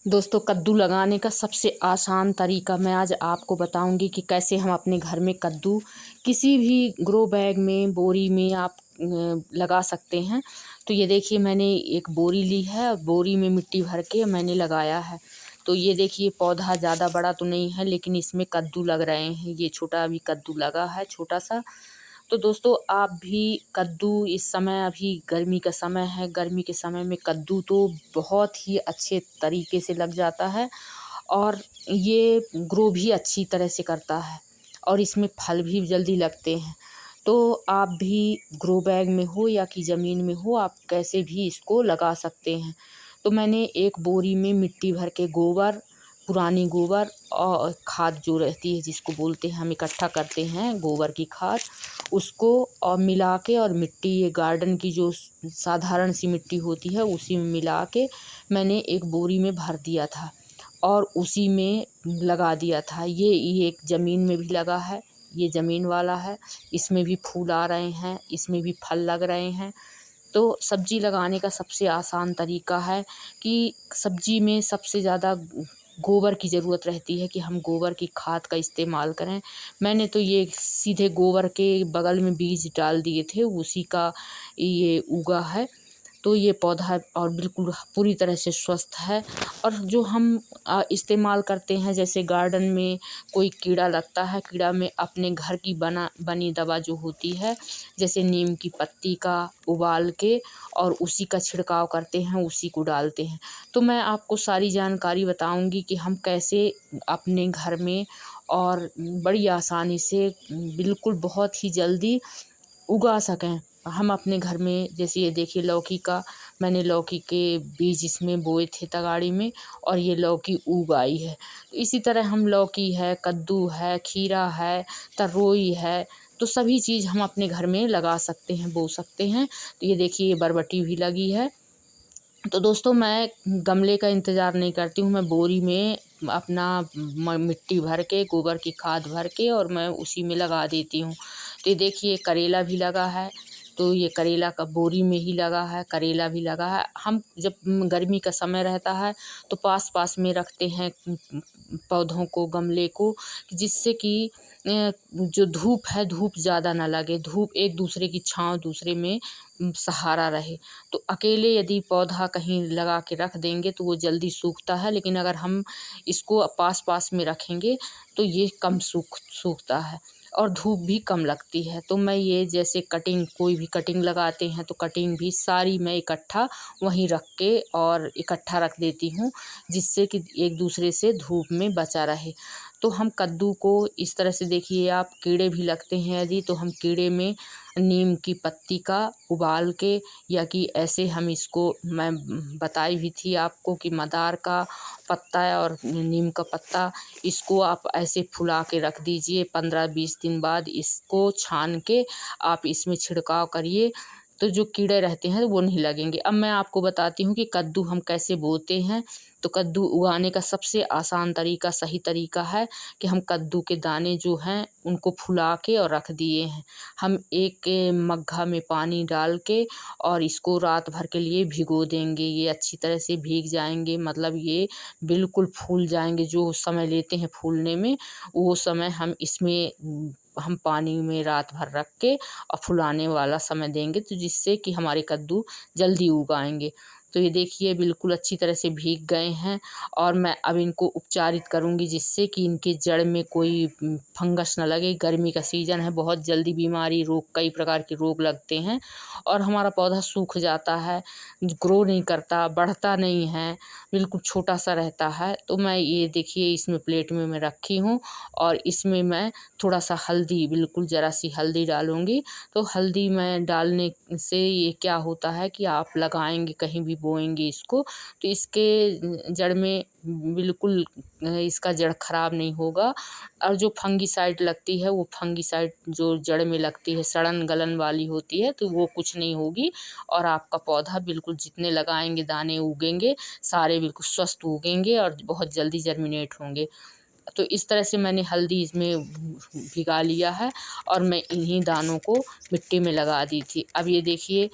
दोस्तों, कद्दू लगाने का सबसे आसान तरीका मैं आज आपको बताऊंगी कि कैसे हम अपने घर में कद्दू किसी भी ग्रो बैग में, बोरी में आप लगा सकते हैं। तो ये देखिए, मैंने एक बोरी ली है और बोरी में मिट्टी भर के मैंने लगाया है। तो ये देखिए, पौधा ज़्यादा बड़ा तो नहीं है लेकिन इसमें कद्दू लग रहे हैं। ये छोटा अभी कद्दू लगा है, छोटा सा। तो दोस्तों, आप भी कद्दू इस समय, अभी गर्मी का समय है, गर्मी के समय में कद्दू तो बहुत ही अच्छे तरीके से लग जाता है और ये ग्रो भी अच्छी तरह से करता है और इसमें फल भी जल्दी लगते हैं। तो आप भी ग्रो बैग में हो या कि ज़मीन में हो, आप कैसे भी इसको लगा सकते हैं। तो मैंने एक बोरी में मिट्टी भर के गोबर, पुरानी गोबर और खाद जो रहती है जिसको बोलते हैं, हम इकट्ठा करते हैं गोबर की खाद, उसको और मिला के, और मिट्टी ये गार्डन की जो साधारण सी मिट्टी होती है उसी में मिला के मैंने एक बोरी में भर दिया था और उसी में लगा दिया था। ये एक ज़मीन में भी लगा है, ये ज़मीन वाला है, इसमें भी फूल आ रहे हैं, इसमें भी फल लग रहे हैं। तो सब्ज़ी लगाने का सबसे आसान तरीका है कि सब्ज़ी में सबसे ज़्यादा गोबर की ज़रूरत रहती है कि हम गोबर की खाद का इस्तेमाल करें। मैंने तो ये सीधे गोबर के बगल में बीज डाल दिए थे, उसी का ये उगा है। तो ये पौधा और बिल्कुल पूरी तरह से स्वस्थ है। और जो हम इस्तेमाल करते हैं, जैसे गार्डन में कोई कीड़ा लगता है, कीड़ा में अपने घर की बनी दवा जो होती है, जैसे नीम की पत्ती का उबाल के और उसी का छिड़काव करते हैं, उसी को डालते हैं। तो मैं आपको सारी जानकारी बताऊंगी कि हम कैसे अपने घर में और बड़ी आसानी से बिल्कुल बहुत ही जल्दी उगा सकें। हम अपने घर में, जैसे ये देखिए लौकी का, मैंने लौकी के बीज इसमें बोए थे तगाड़ी में और ये लौकी उग आई है। तो इसी तरह हम लौकी है, कद्दू है, खीरा है, तरोई है, तो सभी चीज़ हम अपने घर में लगा सकते हैं, बो सकते हैं। तो ये देखिए, ये बरबटी भी लगी है। तो दोस्तों, मैं गमले का इंतज़ार नहीं करती हूँ, मैं बोरी में अपना मिट्टी भर के, गोबर की खाद भर के और मैं उसी में लगा देती हूँ। तो ये देखिए, करेला भी लगा है। तो ये करेला का बोरी में ही लगा है, करेला भी लगा है। हम जब गर्मी का समय रहता है तो पास पास में रखते हैं पौधों को, गमले को, जिससे कि जो धूप है, धूप ज़्यादा ना लगे, धूप एक दूसरे की छाँव दूसरे में सहारा रहे। तो अकेले यदि पौधा कहीं लगा के रख देंगे तो वो जल्दी सूखता है, लेकिन अगर हम इसको पास पास में रखेंगे तो ये कम सूखता है और धूप भी कम लगती है। तो मैं ये, जैसे कटिंग, कोई भी कटिंग लगाते हैं तो कटिंग भी सारी मैं इकट्ठा वहीं रख के और इकट्ठा रख देती हूँ, जिससे कि एक दूसरे से धूप में बचा रहे। तो हम कद्दू को इस तरह से, देखिए आप, कीड़े भी लगते हैं यदि, तो हम कीड़े में नीम की पत्ती का उबाल के, या कि ऐसे हम इसको, मैं बताई भी थी आपको कि मदार का पत्ता है और नीम का पत्ता, इसको आप ऐसे फुला के रख दीजिए। 15-20 दिन बाद इसको छान के आप इसमें छिड़काव करिए, तो जो कीड़े रहते हैं वो नहीं लगेंगे। अब मैं आपको बताती हूँ कि कद्दू हम कैसे बोते हैं। तो कद्दू उगाने का सबसे आसान तरीका, सही तरीका है कि हम कद्दू के दाने जो हैं उनको फुला के और रख दिए हैं। हम एक मग्घा में पानी डाल के और इसको रात भर के लिए भिगो देंगे। ये अच्छी तरह से भीग जाएंगे, मतलब ये बिल्कुल फूल जाएंगे। जो समय लेते हैं फूलने में, वो समय हम इसमें हम पानी में रात भर रख के और फुलाने वाला समय देंगे, तो जिससे कि हमारे कद्दू जल्दी उगाएंगे। तो ये देखिए, बिल्कुल अच्छी तरह से भीग गए हैं और मैं अब इनको उपचारित करूँगी, जिससे कि इनके जड़ में कोई फंगस न लगे। गर्मी का सीज़न है, बहुत जल्दी बीमारी, रोग, कई प्रकार के रोग लगते हैं और हमारा पौधा सूख जाता है, ग्रो नहीं करता, बढ़ता नहीं है, बिल्कुल छोटा सा रहता है। तो मैं ये देखिए, इसमें प्लेट में मैं रखी हूँ और इसमें मैं थोड़ा सा हल्दी, बिल्कुल ज़रा सी हल्दी डालूँगी। तो हल्दी में डालने से ये क्या होता है कि आप लगाएंगे, कहीं भी बोएंगे इसको, तो इसके जड़ में बिल्कुल इसका जड़ खराब नहीं होगा। और जो फंगीसाइड लगती है, वो फंगीसाइड जो जड़ में लगती है, सड़न गलन वाली होती है, तो वो कुछ नहीं होगी और आपका पौधा बिल्कुल जितने लगाएंगे दाने उगेंगे, सारे बिल्कुल स्वस्थ उगेंगे और बहुत जल्दी जर्मिनेट होंगे। तो इस तरह से मैंने हल्दी इसमें भिगा लिया है और मैं इन्हीं दानों को मिट्टी में लगा दी थी। अब ये देखिए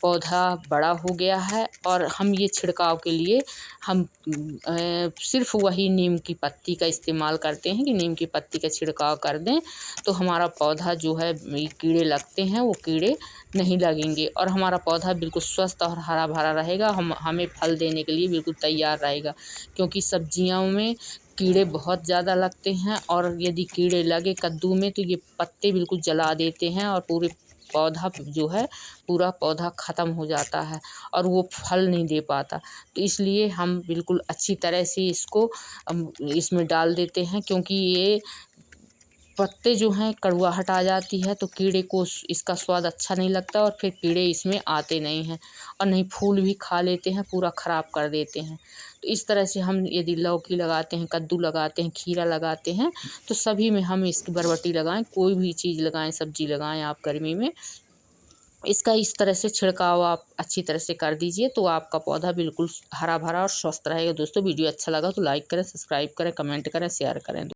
पौधा बड़ा हो गया है और हम ये छिड़काव के लिए हम सिर्फ वही नीम की पत्ती का इस्तेमाल करते हैं कि नीम की पत्ती का छिड़काव कर दें तो हमारा पौधा जो है कीड़े लगते हैं वो कीड़े नहीं लगेंगे और हमारा पौधा बिल्कुल स्वस्थ और हरा भरा रहेगा। हमें फल देने के लिए बिल्कुल तैयार रहेगा, क्योंकि सब्जियों में कीड़े बहुत ज़्यादा लगते हैं और यदि कीड़े लगे कद्दू में तो ये पत्ते बिल्कुल जला देते हैं और पूरे पौधा जो है पूरा पौधा ख़त्म हो जाता है और वो फल नहीं दे पाता। तो इसलिए हम बिल्कुल अच्छी तरह से इसको इसमें डाल देते हैं, क्योंकि ये पत्ते जो हैं कड़वाहट आ जाती है तो कीड़े को इसका स्वाद अच्छा नहीं लगता और फिर कीड़े इसमें आते नहीं हैं और नहीं फूल भी खा लेते हैं, पूरा ख़राब कर देते हैं। तो इस तरह से हम यदि लौकी लगाते हैं, कद्दू लगाते हैं, खीरा लगाते हैं तो सभी में हम इसकी बरबटी लगाएं, कोई भी चीज़ लगाएं, सब्जी लगाएं आप गर्मी में, इसका इस तरह से छिड़काव आप अच्छी तरह से कर दीजिए तो आपका पौधा बिल्कुल हरा भरा और स्वस्थ रहेगा। दोस्तों वीडियो अच्छा लगा तो लाइक करें, सब्सक्राइब करें, कमेंट करें, शेयर करें।